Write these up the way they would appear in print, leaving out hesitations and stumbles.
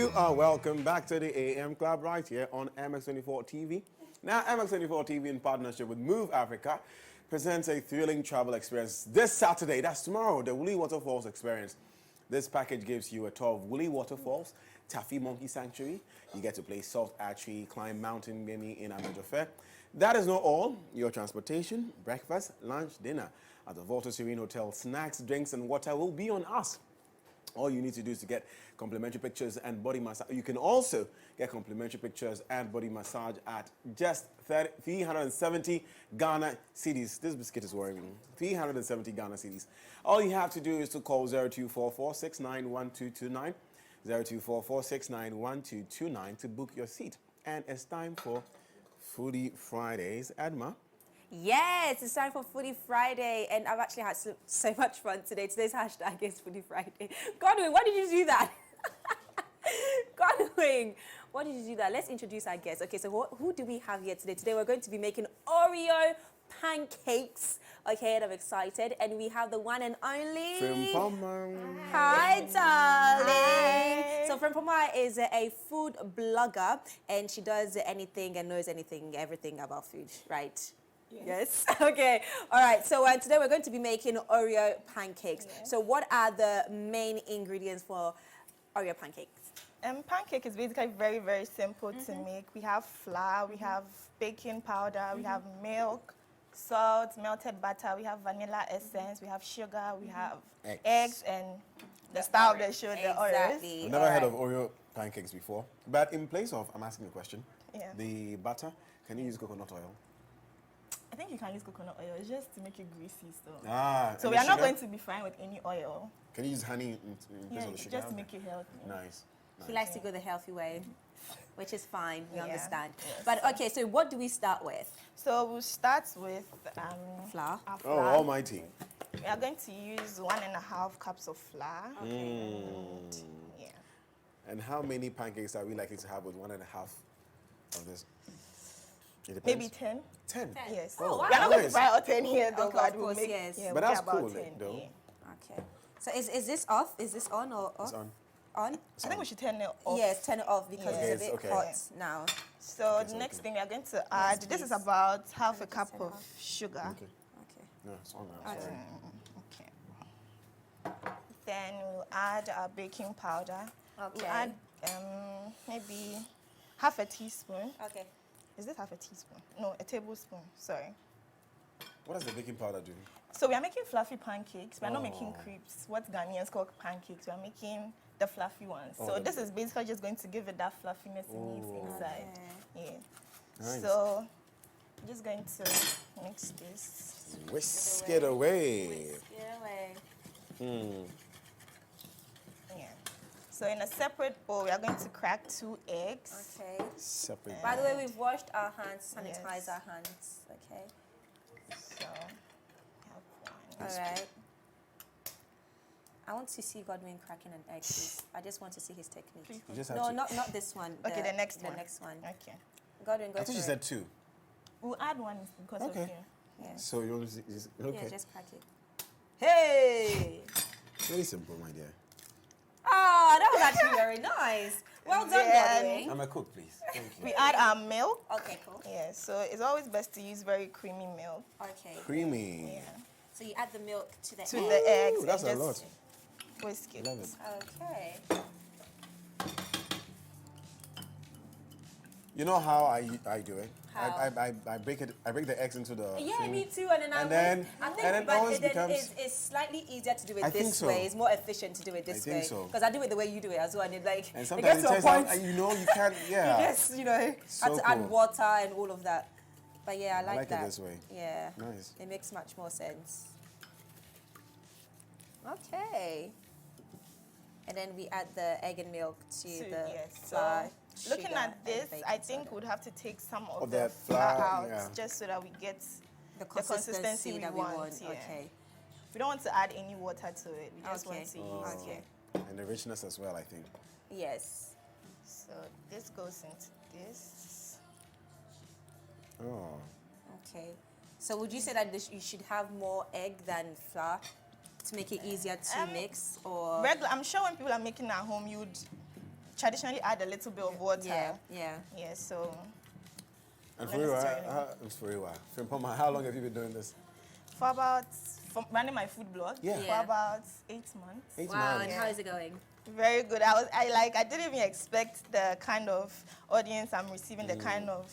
You are welcome back to the AM Club right here on MX24 TV. Now, MX24 TV in partnership with Move Africa presents a thrilling travel experience this Saturday. That's tomorrow, the Woolly Waterfalls experience. This package gives you a tour of Woolly Waterfalls, Taffy Monkey Sanctuary. You get to play soft archery, climb mountain Mimi in Amateur Fair. That is not all. Your transportation, breakfast, lunch, dinner at the Volta Serene Hotel, snacks, drinks, and water will be on us. All you need to do is to get complimentary pictures and body massage. You can also get complimentary pictures and body massage at just 370 Ghana cedis. This biscuit is worrying me. 370 Ghana cedis. All you have to do is to call 0244-691229, 0244-691229 to book your seat. And it's time for Foodie Fridays. Adma. Yes, it's time for Foodie Friday, and I've actually had so much fun today. Today's hashtag is Foodie Friday. Godwin, why did you do that? Godwin, why did you do that? Let's introduce our guests. Okay, so who do we have here today? Today we're going to be making Oreo pancakes. Okay, and I'm excited. And we have the one and only... Hi, darling. Hi. So Frimpoma is a food blogger, and she does anything and knows everything about food, right? Yes. Okay. All right. So today we're going to be making Oreo pancakes. Yes. So what are the main ingredients for Oreo pancakes? Pancake is basically very, very simple to make. We have flour, we have baking powder, we have milk, salt, melted butter, we have vanilla essence, we have sugar, we have eggs and the star of the show, the Oreos. I've never heard of Oreo pancakes before. But in place of, I'm asking a question, the butter, can you use coconut oil? I think you can use coconut oil. It's just to make it greasy still. So we are not going to be frying with any oil. Can you use honey in place of the sugar? Just to make it healthy. Nice. He likes to go the healthy way, which is fine. We understand. Yes. But okay, so what do we start with? So we'll start with flour. Oh, almighty. We are going to use 1.5 cups of flour. Okay. And how many pancakes are we likely to have with 1.5 of this? Maybe 10. 10? Yes. Oh, wow. We are not going to buy all 10 here, though. Okay, of course, yes. Yeah, but that's about cool, 10, though. Yeah. Okay. So is this off? Is this on or off? It's on. On? I think we should turn it off. Yes, turn it off because it's a bit hot now. So the next thing we are going to add, this is about half a cup of sugar. Okay. No, it's on now. Okay. Then we'll add our baking powder. Okay. We'll add maybe half a teaspoon. Okay. Is this half a teaspoon? No, a tablespoon. Sorry. What does the baking powder do? So we are making fluffy pancakes. We are not making crepes. What Ghanaians call pancakes. We are making the fluffy ones. So this is basically just going to give it that fluffiness it needs inside. Okay. Yeah. Nice. So I'm just going to mix this. Whisk it away. Whisk it away. Yeah. So in a separate bowl, we are going to crack 2 eggs. Okay. Separate. By the way, we've washed our hands, sanitized our hands. Okay. So, have one. All right. I want to see Godwin cracking an egg, please. I just want to see his technique. No, not this one. Okay, the next one. The next one. Okay. Godwin, go I thought you said 2. We'll add 1 because of you. Yeah. So you want to okay. Yeah, just crack it. Hey! Very simple, my dear. Ah, that was actually very nice. Well done, Godwin. I'm a cook, please. Thank you. We add our milk. Okay, cool. Yeah, so it's always best to use very creamy milk. Okay. Creamy. Yeah. So you add the milk to the egg. The eggs. Ooh, that's a lot. Whisk it. I love it. Okay. You know how I do it? How? I break the eggs into the thing. Me too. And then I think it's slightly easier to do it this way. It's more efficient to do it this way. I think so. Because I do it the way you do it as well, and and sometimes it turns out you can't. Yeah. Yes, have to add water and all of that. But yeah, I like that. It this way. Yeah. Nice. It makes much more sense. Okay. And then we add the egg and milk to the flour. So looking at this, I think we'd have to take some of the flour out just so that we get the consistency we want. Yeah. Okay. We don't want to add any water to it. We just want to use and the richness as well, I think. Yes. So this goes into this. Oh. Okay. So would you say that you should have more egg than flour to make it easier to mix, or regular? I'm sure when people are making at home, you'd traditionally add a little bit of water. Yeah. Yeah, so. And Not for you, Frimpoma, how long have you been doing this? For running my food blog. Yeah. For about 8 months. 8 Wow, months. and how is it going? Very good. I didn't even expect the kind of audience I'm receiving, the kind of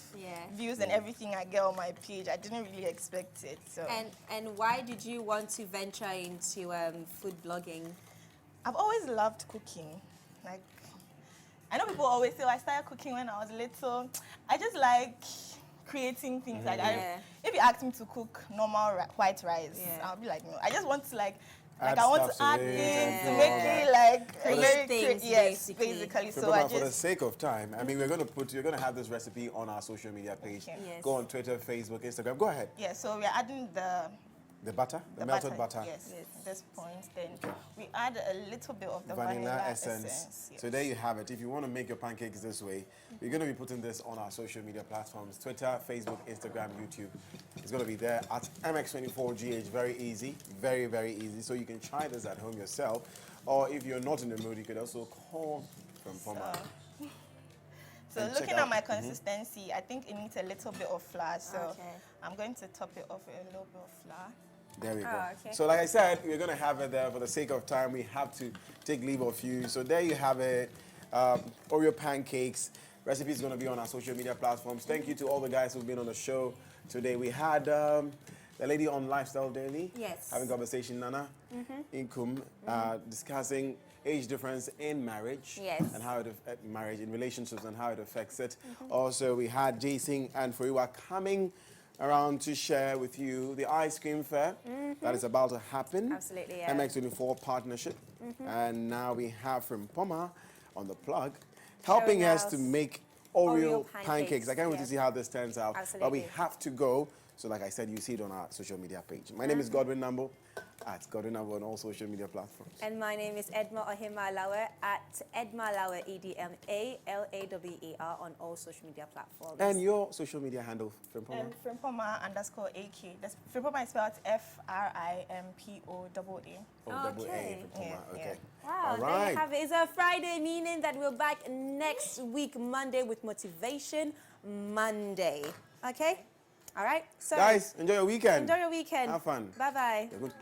views and everything I get on my page. I didn't really expect it. So. And why did you want to venture into food blogging? I've always loved cooking. Like, I know people always say, I started cooking when I was little. I just like creating things. Like, if you ask me to cook normal white rice, I'll be like, no. I just want to I want to add things to make me create things, basically. So for the sake of time, I mean, you're going to have this recipe on our social media page. Okay. Yes. Go on Twitter, Facebook, Instagram. Go ahead. Yeah, so we're adding the butter, the melted butter. Yes, at this point. Then we add a little bit of the vanilla essence. Yes. So there you have it. If you want to make your pancakes this way, we're going to be putting this on our social media platforms: Twitter, Facebook, Instagram, YouTube. It's going to be there at MX24GH. Very easy, very, very easy. So you can try this at home yourself, or if you're not in the mood, you could also call Frimpoma. So looking at my consistency, I think it needs a little bit of flour. So I'm going to top it off with a little bit of flour. There we go. Okay. So like I said, we're going to have it there. For the sake of time, we have to take leave of you. So there you have it. Oreo pancakes. Recipe is going to be on our social media platforms. Thank you to all the guys who've been on the show today. We had the lady on Lifestyle Daily. Yes. Having conversation, Nana Inkum, discussing age difference in marriage. Yes. And how it affects marriage, in relationships, and how it affects it. Also, we had Jason and Furiwa coming around to share with you the ice cream fair that is about to happen. Absolutely, yeah. MX24 partnership. And now we have Frimpoma on the plug, helping us to make Oreo pancakes. I can't wait to see how this turns out. Absolutely. But we have to go. So like I said, you see it on our social media page. My name is Godwin Nambo. At Godwin Nambo on all social media platforms. And my name is Edma Ohimalawe at Edma Lawe, EDMALAWER on all social media platforms. And your social media handle, Frimpoma? Frimpoma_AK. Frimpoma is spelled FRIMPOAA. Oh, double A, Frimpoma. Okay. Wow, All there right. you have it. It's a Friday, meaning that we're back next week, Monday, with Motivation Monday. Okay? All right? So, Guys, enjoy your weekend. enjoy your weekend. Have fun. Bye-bye. You're good.